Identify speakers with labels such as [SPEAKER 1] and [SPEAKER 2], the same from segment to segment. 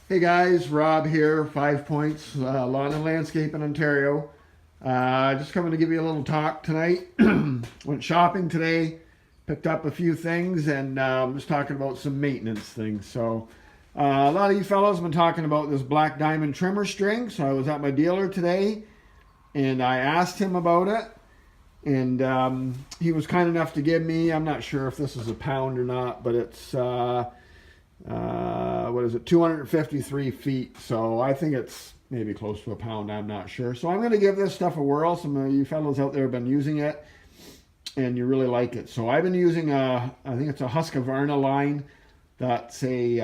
[SPEAKER 1] Hey guys, Rob here, 5 Points, Lawn and Landscape in Ontario. Just coming to give you a little talk tonight. Went shopping today, picked up a few things, and I'm just talking about some maintenance things. A lot of you fellows have been talking about this black diamond trimmer string. So I was at my dealer today, and I asked him about it, and he was kind enough to give me. I'm not sure if this is a pound or not, but it's what is it, 253 feet. So I think it's maybe close to a pound. I'm not sure. So I'm going to give this stuff a whirl. Some of you fellows out there have been using it and you really like it. So I've been using I think it's a Husqvarna line. That's a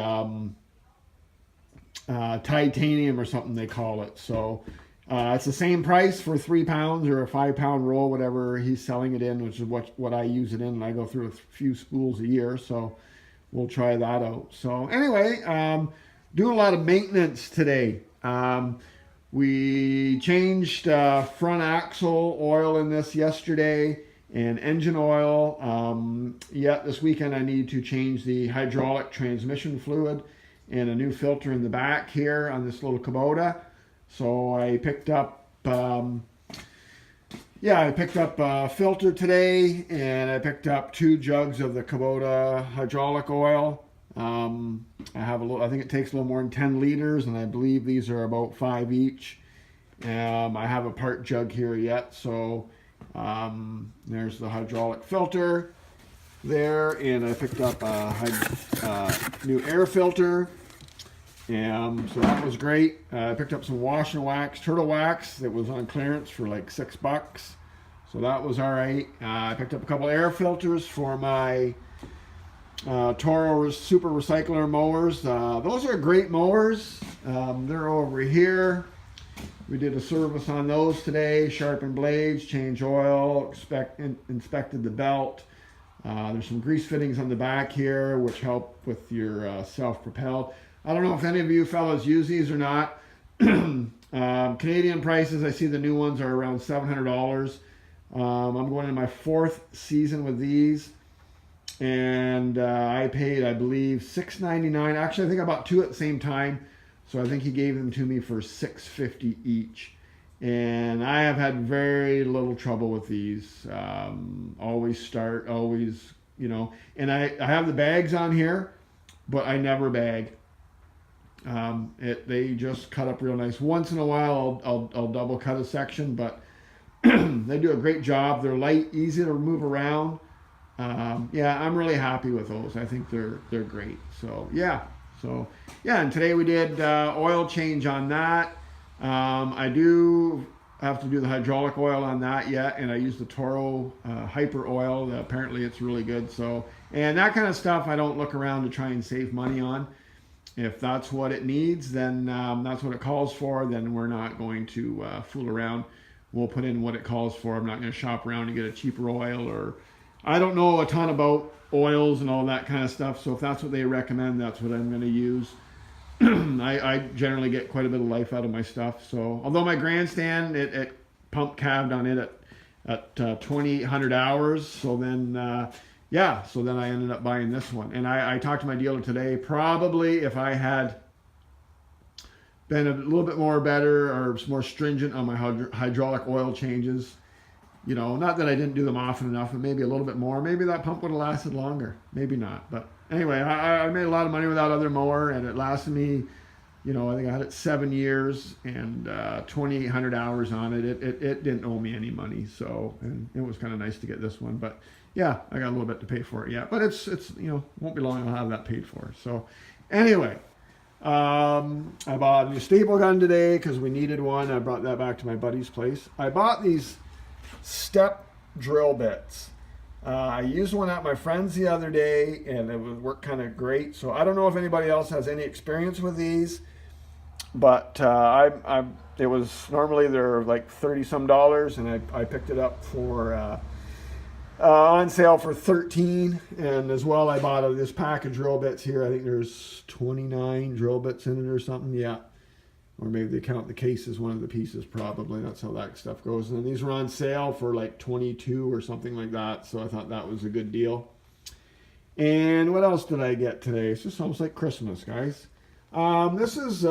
[SPEAKER 1] titanium or something they call it. So it's the same price for 3 pounds or a 5 pound roll, whatever he's selling it in, which is what I use it in. And I go through a few spools a year. So we'll try that out. So anyway, doing a lot of maintenance today. We changed front axle oil in this yesterday and engine oil. Yet this weekend I need to change the hydraulic transmission fluid and a new filter in the back here on this little Kubota. So I picked up I picked up a filter today, and I picked up 2 jugs of the Kubota hydraulic oil. I think it takes a little more than 10 liters, and I believe these are about 5 each. I have a part jug here yet, so there's the hydraulic filter there, and I picked up a new air filter. So that was great. I picked up some wash and wax, turtle wax that was on clearance for like $6. So that was all right. I picked up a couple air filters for my Toro Super Recycler mowers. Those are great mowers. They're over here. We did a service on those today. Sharpened blades, change oil, inspected the belt. There's some grease fittings on the back here, which help with your self-propelled. I don't know if any of you fellas use these or not. Canadian prices, I see the new ones are around $700. I'm going in my 4th season with these. And I paid, I believe, $6.99. Actually, I think I bought 2 at the same time. So I think he gave them to me for $6.50 each. And I have had very little trouble with these. Always start, always, And I have the bags on here, but I never bag. They just cut up real nice. Once in a while, I'll double cut a section, but they do a great job. They're light, easy to move around. I'm really happy with those. I think they're great. And today we did oil change on that. I do have to do the hydraulic oil on that yet, and I use the Toro Hyper Oil. Apparently, it's really good. And that kind of stuff, I don't look around to try and save money on. If that's what it needs, then that's what it calls for. Then we're not going to fool around. We'll put in what it calls for. I'm not going to shop around to get a cheaper oil, or I don't know a ton about oils and all that kind of stuff. So if that's what they recommend, that's what I'm going to use. I generally get quite a bit of life out of my stuff. So although my grandstand, it pump calved on it at 2,800 hours. So then I ended up buying this one. And I talked to my dealer today. Probably if I had been a little bit more better or more stringent on my hydraulic oil changes, not that I didn't do them often enough, but maybe a little bit more, maybe that pump would have lasted longer. Maybe not. But anyway, I made a lot of money with that other mower, and it lasted me, I think I had it 7 years and 2,800 hours on it. It didn't owe me any money. And it was kind of nice to get this one. But yeah, I got a little bit to pay for it yet, but it's won't be long I'll have that paid for. So anyway, I bought a new staple gun today because we needed one. I brought that back to my buddy's place. I bought these step drill bits. I used one at my friend's the other day, and it worked kind of great. So I don't know if anybody else has any experience with these, but it was normally they're like $30 some, and I picked it up for on sale for $13. And as well, I bought this pack of drill bits here. I think there's 29 drill bits in it or something. Yeah. Or maybe they count the case as one of the pieces, probably. That's how that stuff goes. And these were on sale for like 22 or something like that. So I thought that was a good deal. And what else did I get today? It's just almost like Christmas, guys. This is it's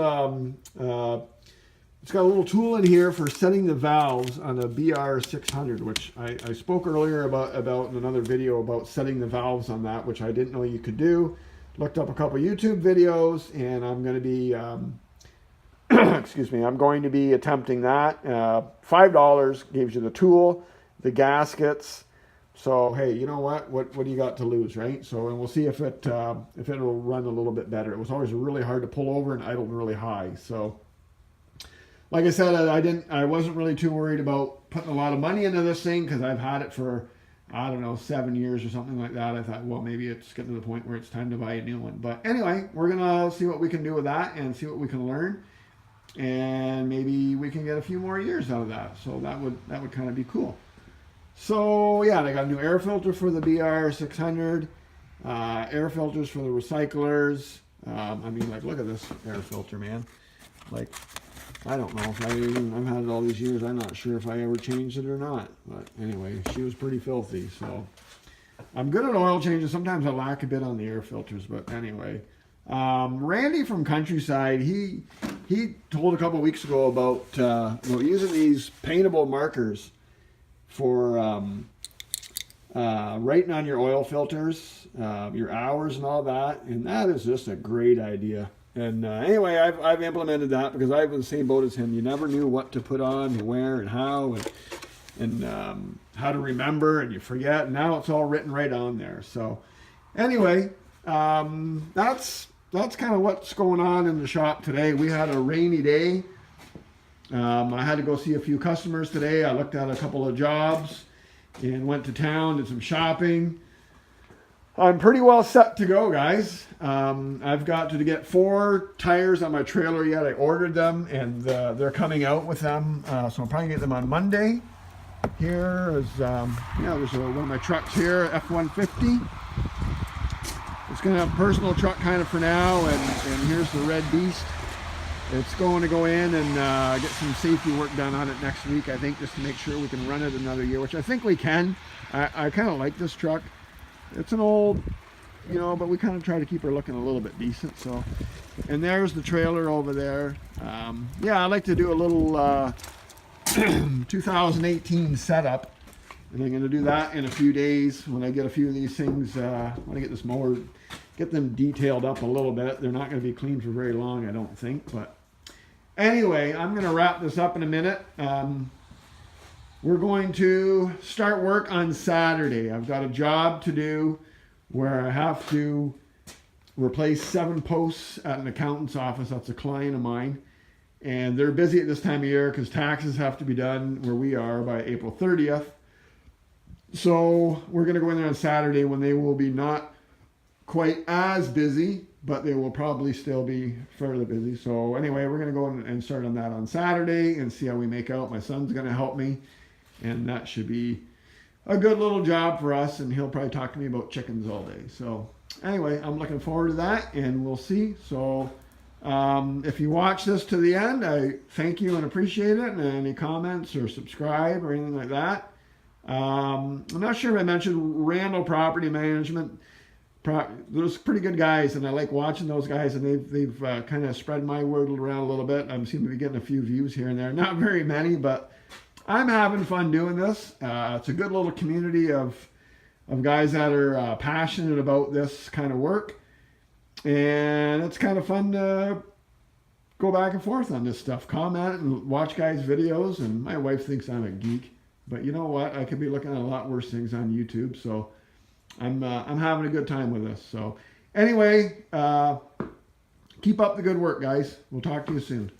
[SPEAKER 1] got a little tool in here for setting the valves on a BR600, which I spoke earlier about in another video about setting the valves on that, which I didn't know you could do. Looked up a couple YouTube videos, and I'm going to be excuse me, I'm going to be attempting that. $5 gives you the tool, the gaskets. So hey, you know what do you got to lose, right? So, and we'll see if it'll run a little bit better. It was always really hard to pull over and idled really high. So like I said, I wasn't really too worried about putting a lot of money into this thing, because I've had it for, I don't know, 7 years or something like that. I thought, well, maybe it's getting to the point where it's time to buy a new one. But anyway, we're gonna see what we can do with that and see what we can learn, and maybe we can get a few more years out of that. So that would kind of be cool. So yeah, they got a new air filter for the BR600, air filters for the recyclers. I mean, like, look at this air filter, man. Like, I don't know if I've had it all these years. I'm not sure if I ever changed it or not. But anyway, she was pretty filthy. So I'm good at oil changes. Sometimes I lack a bit on the air filters. But anyway, Randy from Countryside, he told a couple weeks ago about using these paintable markers for writing on your oil filters, your hours and all that. And that is just a great idea. And anyway, I've implemented that, because I was in the same boat as him. You never knew what to put on and where and how, and how to remember, and you forget. And now it's all written right on there. So anyway, that's kind of what's going on in the shop today. We had a rainy day. I had to go see a few customers today. I looked at a couple of jobs and went to town, did some shopping. I'm pretty well set to go, guys. I've got to get 4 tires on my trailer yet. I ordered them, and they're coming out with them. So I'm probably get them on Monday. Here is, there's one of my trucks here, F-150. It's going to have a personal truck kind of for now, and here's the red beast. It's going to go in and get some safety work done on it next week, I think, just to make sure we can run it another year, which I think we can. I kind of like this truck. It's an old, but we kind of try to keep her looking a little bit decent. So, and there's the trailer over there. Yeah, I like to do a little 2018 setup, and I'm going to do that in a few days when I get a few of these things. When I get this mower, get them detailed up a little bit. They're not going to be clean for very long, I don't think. But anyway, I'm going to wrap this up in a minute. We're going to start work on Saturday. I've got a job to do where I have to replace 7 posts at an accountant's office. That's a client of mine. And they're busy at this time of year because taxes have to be done where we are by April 30th. So we're going to go in there on Saturday when they will be not quite as busy, but they will probably still be fairly busy. So anyway, we're going to go and start on that on Saturday and see how we make out. My son's going to help me. And that should be a good little job for us. And he'll probably talk to me about chickens all day. So anyway, I'm looking forward to that, and we'll see. So if you watch this to the end, I thank you and appreciate it. And any comments or subscribe or anything like that. I'm not sure if I mentioned Randall Property Management. Those pretty good guys, and I like watching those guys, and they've kind of spread my word around a little bit. I seem to be getting a few views here and there. Not very many, but I'm having fun doing this. It's a good little community of guys that are passionate about this kind of work. And it's kind of fun to go back and forth on this stuff. Comment and watch guys' videos. And my wife thinks I'm a geek. But you know what? I could be looking at a lot worse things on YouTube. So I'm having a good time with this. So anyway, keep up the good work, guys. We'll talk to you soon.